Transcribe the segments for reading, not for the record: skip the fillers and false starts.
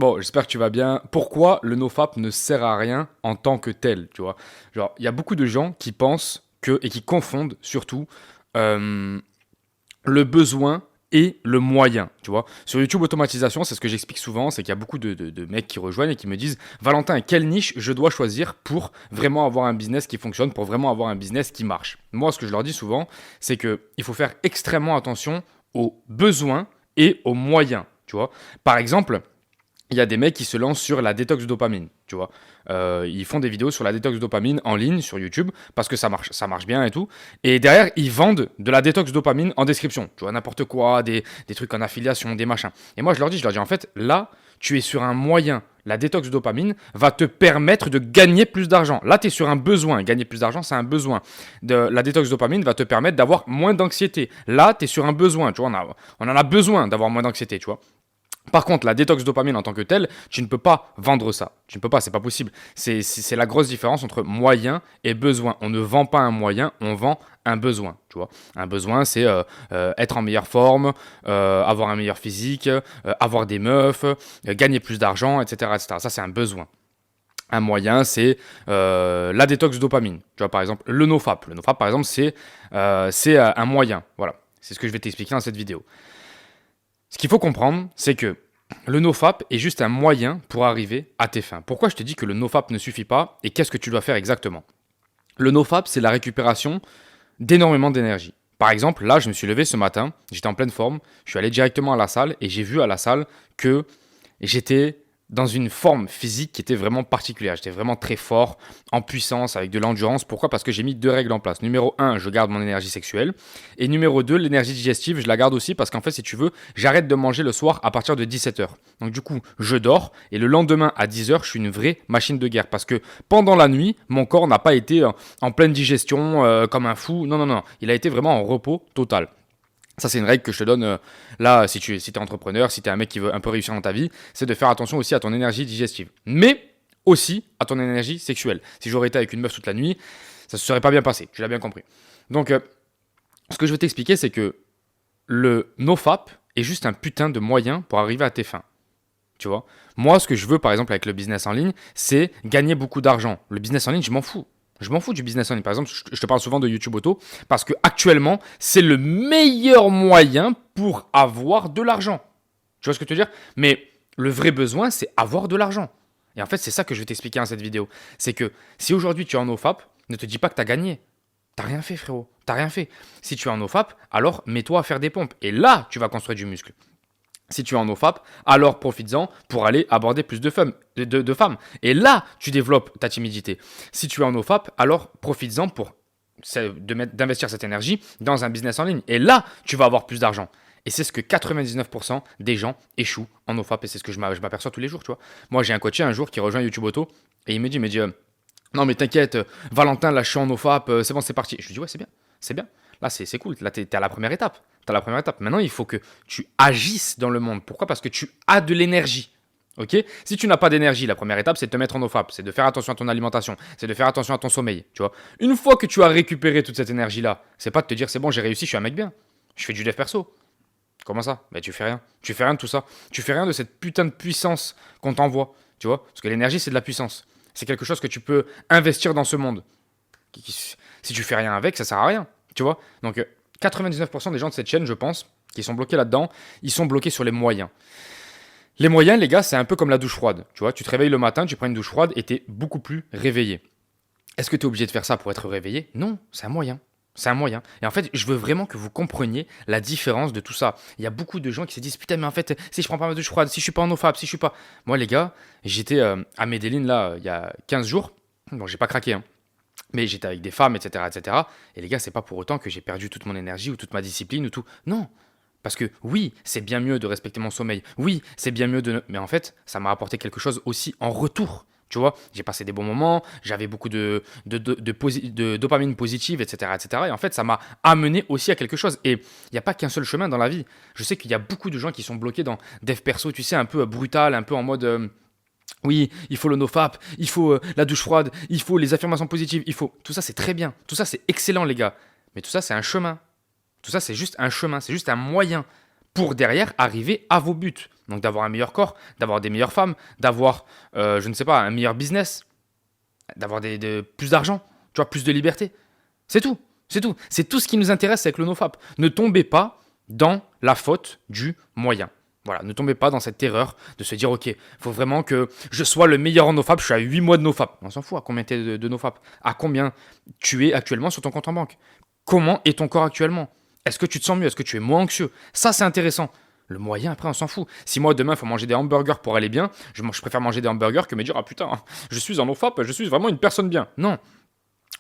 Bon, j'espère que tu vas bien. Pourquoi le nofap ne sert à rien en tant que tel, tu vois? Genre, il y a beaucoup de gens qui pensent que, et qui confondent surtout, euh, le besoin et le moyen, tu vois. Sur YouTube Automatisation, c'est ce que j'explique souvent, c'est qu'il y a beaucoup de mecs qui rejoignent et qui me disent, Valentin, quelle niche je dois choisir pour vraiment avoir un business qui fonctionne, pour vraiment avoir un business qui marche? Moi, ce que je leur dis souvent, c'est que il faut faire extrêmement attention aux besoins et aux moyens, tu vois. Par exemple, il y a des mecs qui se lancent sur la détox dopamine, tu vois. Ils font des vidéos sur la détox dopamine en ligne sur YouTube parce que ça marche bien et tout. Et derrière, ils vendent de la détox dopamine en description, tu vois, n'importe quoi, des trucs en affiliation, des machins. Et moi, je leur dis, en fait, là, tu es sur un moyen. La détox dopamine va te permettre de gagner plus d'argent. Là, tu es sur un besoin. Gagner plus d'argent, c'est un besoin. La détox dopamine va te permettre d'avoir moins d'anxiété. Là, tu es sur un besoin. Tu vois, on en a besoin d'avoir moins d'anxiété, tu vois. Par contre, la détox dopamine en tant que telle, tu ne peux pas vendre ça. Tu ne peux pas, c'est pas possible. C'est la grosse différence entre moyen et besoin. On ne vend pas un moyen, on vend un besoin. Tu vois, un besoin, c'est être en meilleure forme, avoir un meilleur physique, avoir des meufs, gagner plus d'argent, etc., etc. Ça, c'est un besoin. Un moyen, c'est la détox dopamine. Tu vois, par exemple, le nofap. Le nofap, par exemple, c'est un moyen. Voilà, c'est ce que je vais t'expliquer dans cette vidéo. Ce qu'il faut comprendre, c'est que le nofap est juste un moyen pour arriver à tes fins. Pourquoi je te dis que le nofap ne suffit pas et qu'est-ce que tu dois faire exactement? Le nofap, c'est la récupération d'énormément d'énergie. Par exemple, là, je me suis levé ce matin, j'étais en pleine forme, je suis allé directement à la salle et j'ai vu à la salle que j'étais dans une forme physique qui était vraiment particulière. J'étais vraiment très fort, en puissance, avec de l'endurance. Pourquoi? Parce que j'ai mis deux règles en place. Numéro un, je garde mon énergie sexuelle. Et numéro 2, l'énergie digestive, je la garde aussi parce qu'en fait, si tu veux, j'arrête de manger le soir à partir de 17h. Donc du coup, je dors et le lendemain à 10h, je suis une vraie machine de guerre. Parce que pendant la nuit, mon corps n'a pas été en pleine digestion comme un fou. Non, non, non. Il a été vraiment en repos total. Ça, c'est une règle que je te donne là, si tu es entrepreneur, si tu es un mec qui veut un peu réussir dans ta vie, c'est de faire attention aussi à ton énergie digestive. Mais aussi à ton énergie sexuelle. Si j'aurais été avec une meuf toute la nuit, ça ne se serait pas bien passé. Tu l'as bien compris. Donc, ce que je vais t'expliquer, c'est que le nofap est juste un putain de moyen pour arriver à tes fins. Tu vois? Moi, ce que je veux, par exemple, avec le business en ligne, c'est gagner beaucoup d'argent. Le business en ligne, je m'en fous. Je m'en fous du business en ligne. Par exemple, je te parle souvent de YouTube Auto parce que actuellement, c'est le meilleur moyen pour avoir de l'argent. Tu vois ce que je veux dire? Mais le vrai besoin, c'est avoir de l'argent. Et en fait, c'est ça que je vais t'expliquer dans cette vidéo. C'est que si aujourd'hui tu es en OFAP, ne te dis pas que tu as gagné. T'as rien fait, frérot. T'as rien fait. Si tu es en OFAP, alors mets-toi à faire des pompes. Et là, tu vas construire du muscle. Si tu es en OFAP, alors profites-en pour aller aborder plus de femmes. Et là, tu développes ta timidité. Si tu es en OFAP, alors profites-en pour d'investir cette énergie dans un business en ligne. Et là, tu vas avoir plus d'argent. Et c'est ce que 99% des gens échouent en OFAP. Et c'est ce que je m'aperçois tous les jours, tu vois. Moi, j'ai un coach un jour qui rejoint YouTube Auto et il me dit non mais t'inquiète, Valentin, là je suis en OFAP, c'est bon, c'est parti. Je lui dis ouais, c'est bien, c'est bien. Là, c'est cool. Là, t'es à la première étape. T'as la première étape. Maintenant, il faut que tu agisses dans le monde. Pourquoi? Parce que tu as de l'énergie. Ok? Si tu n'as pas d'énergie, la première étape, c'est de te mettre en OFAP. C'est de faire attention à ton alimentation. C'est de faire attention à ton sommeil. Tu vois? Une fois que tu as récupéré toute cette énergie-là, c'est pas de te dire c'est bon, j'ai réussi, je suis un mec bien. Je fais du dev perso. Comment ça? Ben, tu fais rien. Tu fais rien de tout ça. Tu fais rien de cette putain de puissance qu'on t'envoie. Tu vois? Parce que l'énergie, c'est de la puissance. C'est quelque chose que tu peux investir dans ce monde. Si tu fais rien avec, ça sert à rien. Tu vois? Donc, 99% des gens de cette chaîne, je pense, qui sont bloqués là-dedans, ils sont bloqués sur les moyens. Les moyens, les gars, c'est un peu comme la douche froide. Tu vois, tu te réveilles le matin, tu prends une douche froide et tu es beaucoup plus réveillé. Est-ce que tu es obligé de faire ça pour être réveillé? Non, c'est un moyen. C'est un moyen. Et en fait, je veux vraiment que vous compreniez la différence de tout ça. Il y a beaucoup de gens qui se disent putain, mais en fait, si je prends pas ma douche froide, si je suis pas en OFAP, si je suis pas. Moi, les gars, j'étais à Medellin là, il y a 15 jours. Bon, j'ai pas craqué, hein. Mais j'étais avec des femmes, etc., etc. Et les gars, c'est pas pour autant que j'ai perdu toute mon énergie ou toute ma discipline ou tout. Non. Parce que oui, c'est bien mieux de respecter mon sommeil. Oui, c'est bien mieux de. Mais en fait, ça m'a apporté quelque chose aussi en retour. Tu vois, j'ai passé des bons moments, j'avais beaucoup de dopamine positive, etc., etc. Et en fait, ça m'a amené aussi à quelque chose. Et il n'y a pas qu'un seul chemin dans la vie. Je sais qu'il y a beaucoup de gens qui sont bloqués dans dev perso, tu sais, un peu brutal, un peu en mode. Oui, il faut le nofap, il faut la douche froide, il faut les affirmations positives, il faut. Tout ça, c'est très bien. Tout ça, c'est excellent, les gars. Mais tout ça, c'est un chemin. Tout ça, c'est juste un chemin, c'est juste un moyen pour derrière arriver à vos buts. Donc d'avoir un meilleur corps, d'avoir des meilleures femmes, d'avoir, je ne sais pas, un meilleur business, d'avoir plus d'argent, tu vois, plus de liberté. C'est tout, c'est tout. C'est tout ce qui nous intéresse avec le nofap. Ne tombez pas dans la faute du moyen. Voilà, ne tombez pas dans cette erreur de se dire, ok, il faut vraiment que je sois le meilleur en nofap, je suis à 8 mois de nofap. On s'en fout, à combien tu es de nofap? À combien tu es actuellement sur ton compte en banque? Comment est ton corps actuellement? Est-ce que tu te sens mieux? Est-ce que tu es moins anxieux? Ça, c'est intéressant. Le moyen, après, on s'en fout. Si moi, demain, il faut manger des hamburgers pour aller bien, je préfère manger des hamburgers que me dire, ah putain, je suis en nofap, je suis vraiment une personne bien. Non.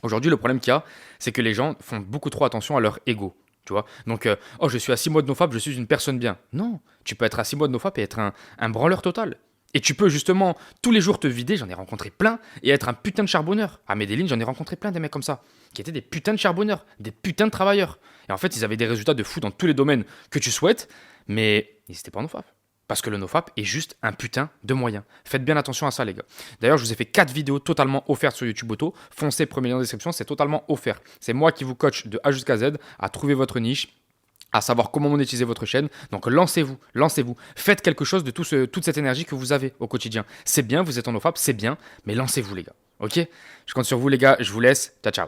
Aujourd'hui, le problème qu'il y a, c'est que les gens font beaucoup trop attention à leur ego. Tu vois. Donc, oh, je suis à 6 mois de nofap, je suis une personne bien. Non, tu peux être à 6 mois de nofap et être un branleur total. Et tu peux justement tous les jours te vider, j'en ai rencontré plein, et être un putain de charbonneur. À Medellin, j'en ai rencontré plein des mecs comme ça, qui étaient des putains de charbonneurs, des putains de travailleurs. Et en fait, ils avaient des résultats de fou dans tous les domaines que tu souhaites, mais ils n'étaient pas en nofap. Parce que le nofap est juste un putain de moyen. Faites bien attention à ça, les gars. D'ailleurs, je vous ai fait 4 vidéos totalement offertes sur YouTube Auto. Foncez, premier lien en description, c'est totalement offert. C'est moi qui vous coach de A jusqu'à Z à trouver votre niche, à savoir comment monétiser votre chaîne. Donc lancez-vous, lancez-vous. Faites quelque chose de toute cette énergie que vous avez au quotidien. C'est bien, vous êtes en nofap, c'est bien, mais lancez-vous, les gars. Ok? Je compte sur vous, les gars. Je vous laisse. Ciao, ciao.